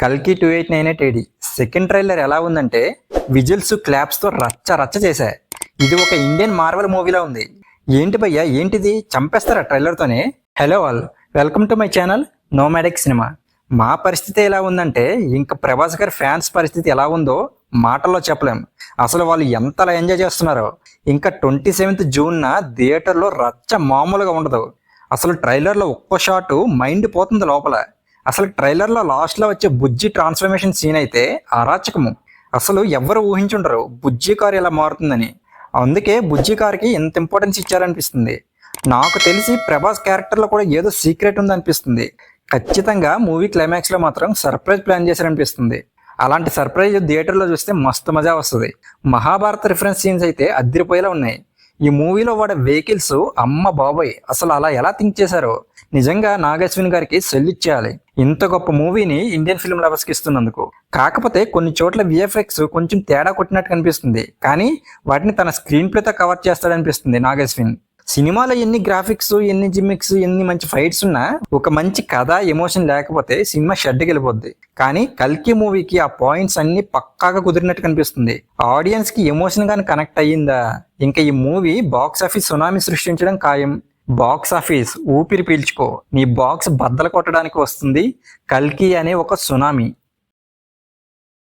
కల్కి 2898 AD second trailer ఎలా ఉందంటే విజిల్స్ క్లాప్స్ తో రచ్చ రచ్చ చేశాయి. ఇది ఒక ఇండియన్ మార్వెల్ మూవీలా ఉంది. ఏంటి భయ్యా ఏంటిది, చంపేస్తారా ట్రైలర్ తోనే? Hello all, welcome to my channel nomadic cinema. మా పరిస్థితి ఎలా ఉందంటే ఇంకా ప్రభాస్ గారి ఫ్యాన్స్ పరిస్థితి ఎలా ఉందో మాటల్లో చెప్పలేం. అసలు వాళ్ళు ఎంతలా ఎంజాయ్ చేస్తున్నారో. ఇంకా 27th జూన్న థియేటర్లో రచ్చ మామూలుగా ఉండదు. అసలు ట్రైలర్లో ఒక్కో షాటు మైండ్ పోతుంది లోపల. అసలు ట్రైలర్లో లాస్ట్లో వచ్చే బుజ్జి ట్రాన్స్ఫర్మేషన్ సీన్ అయితే అరాచకము. అసలు ఎవరు ఊహించుండరు బుజ్జి కారు ఇలా మారుతుందని. అందుకే బుజ్జి కారుకి ఎంత ఇంపార్టెన్స్ ఇచ్చారనిపిస్తుంది. నాకు తెలిసి ప్రభాస్ క్యారెక్టర్లో కూడా ఏదో సీక్రెట్ ఉందనిపిస్తుంది. ఖచ్చితంగా మూవీ క్లైమాక్స్లో మాత్రం సర్ప్రైజ్ ప్లాన్ చేశారనిపిస్తుంది. అలాంటి సర్ప్రైజ్ థియేటర్లో చూస్తే మస్తు మజా వస్తుంది. మహాభారత రిఫరెన్స్ సీన్స్ అయితే అద్దరిపోయేలా ఉన్నాయి. ఈ మూవీలో వాడే వెహికల్స్ అమ్మ బాబాయ్, అసలు అలా ఎలా థింక్ చేశారో. నిజంగా నాగశ్విన్ గారికి సెల్యూట్ చేయాలి ఇంత గొప్ప మూవీని ఇండియన్ ఫిల్మ్ లవర్స్కి ఇస్తున్నందుకు. కాకపోతే కొన్ని చోట్ల విఎఫ్ఎక్స్ కొంచెం తేడా కొట్టినట్టు కనిపిస్తుంది, కానీ వాటిని తన స్క్రీన్ ప్లేతో కవర్ చేస్తాడనిపిస్తుంది నాగశ్విన్. సినిమాలో ఎన్ని గ్రాఫిక్స్, ఎన్ని జిమ్మిక్స్, ఎన్ని మంచి ఫైట్స్ ఉన్నా ఒక మంచి కథ, ఎమోషన్ లేకపోతే సినిమా షెడ్కి వెళ్ళిపోద్ది. కానీ కల్కి మూవీకి ఆ పాయింట్స్ అన్ని పక్కాగా కుదిరినట్టు కనిపిస్తుంది. ఆడియన్స్ కి ఎమోషన్ గాని కనెక్ట్ అయ్యిందా ఇంకా ఈ మూవీ బాక్స్ ఆఫీస్ సునామీ సృష్టించడం ఖాయం. బాక్స్ ఆఫీస్ ఊపిరి పీల్చుకో, నీ బాక్స్ బద్దలు కొట్టడానికి వస్తుంది కల్కి అనే ఒక సునామీ.